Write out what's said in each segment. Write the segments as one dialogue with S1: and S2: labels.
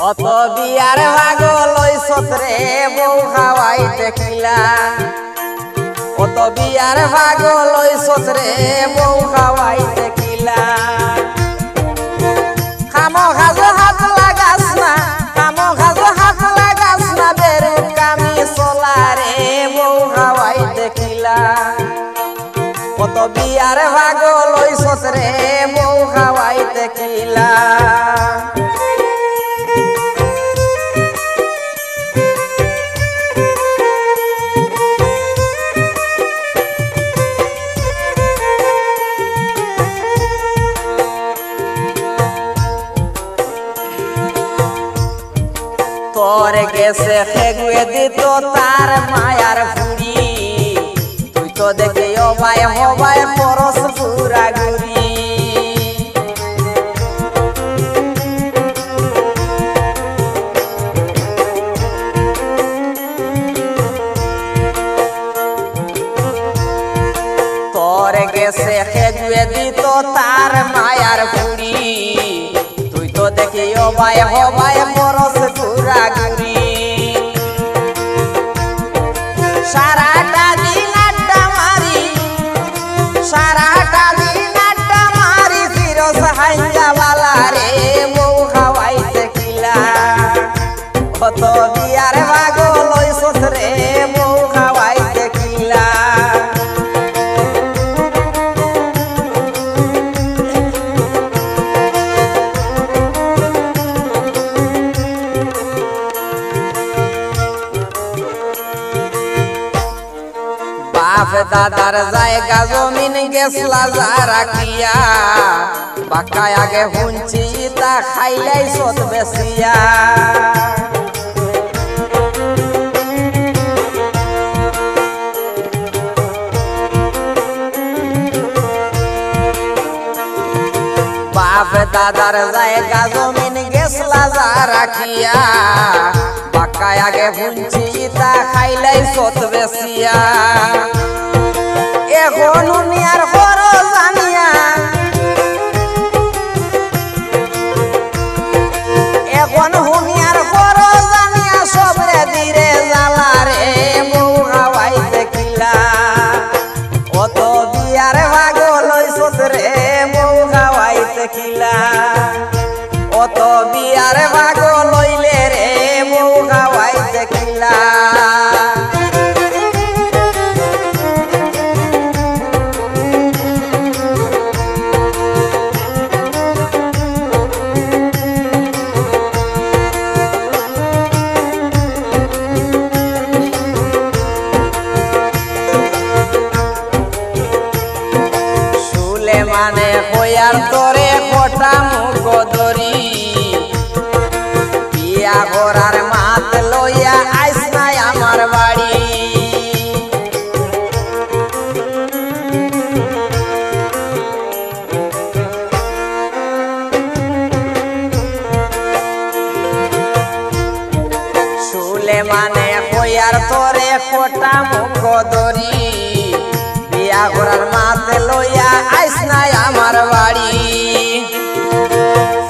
S1: অত বিয়ার পাগল হইছত রে বউ খাওয়াইতে খিলা অত বিয়ার পাগল হইছত রে বউ খাওয়াইতে খিলা খামো খাজো হাত লাগাস না খামো খাজো হাত লাগাস না বেরু কামি চলা রে বউ খাওয়াইতে খিলা অত বিয়ার পাগল হইছত রে বউ খাওয়াইতে খিলা তোর গেছে খেগুয়ে দিত তার মায়ার ফুড়ি তুই তো দেখে অবাই হবাই পরশ পুরা ঘুরি তোর গেছে খেগুয়ে দিত তার মায়ার ফুড়ি তুই তো দেখে অবাই হবাই পরশ পুরা ঘুরি সারাটা দিন আড্ডা মারি সারাটা দিন আড্ডা মারি ফিরোজ হাইজাওয়ালা রে বউ খাওয়াইতে খিলা কত বিয়ার পাগল হইছত রে বউ খাওয়াইতে খিলা বাপ দাদার জায়গা জমিন গেছলা যারা কিয়া বাকায় আগে হুঞ্চি তা খাইলাই সত বেশিয়া বাপ দাদার জায়গা জমিন গেছলা যারা কিয়া বাকায় আগে হুঞ্চি তা খাইলাই সত বেশিয়া এখন দুনিয়ার বড় জানিয়া এখন দুনিয়ার বড় জানিয়া সবরে দিরে জ্বালা রে বউ খাওয়াইতে খিলা অত বিয়ার পাগল হইছত রে বউ খাওয়াইতে খিলা অত বিয়ার পাগল হইলে রে বউ খাওয়াইতে খিলা মানে হইয়ার তোরে খোটা মুখ ধরি বিয়া করার মাত লইয়া আইস নাই আমার বাড়ি শুলে মানে হইয়ার তোরে খোটা মুখ ধরি বিয়া করার মাত লইয়া আইস নাই আমার বাড়ি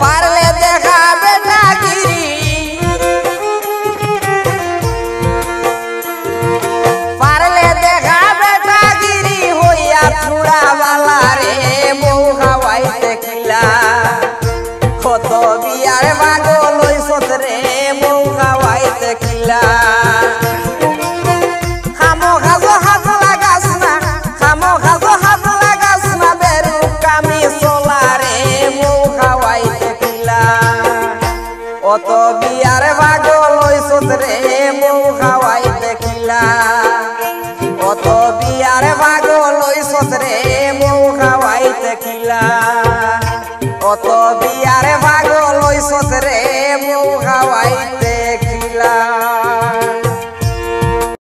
S1: পারলে দেখা বেটা গিরি পারলে দেখা বেটা গিরি হইয়া চূড়া বালা রে বউ খাওয়াইতে খিলা কত বিয়ার পাগল হইছত রে বউ খাওয়াইতে খিলা খামো খাজো হাত লাগাস না খামো খাজো হাত লাগাস না বেরু কামি চলা রে বউ খাওয়াইতে খিলা অত বিয়ার পাগল হইছত রে বউ খাওয়াইতে খিলা অত বিয়ার পাগল হইছত রে বউ খাওয়াইতে খিলা অত বিয়ার পাগল হইছত রে বউ খাওয়াইতে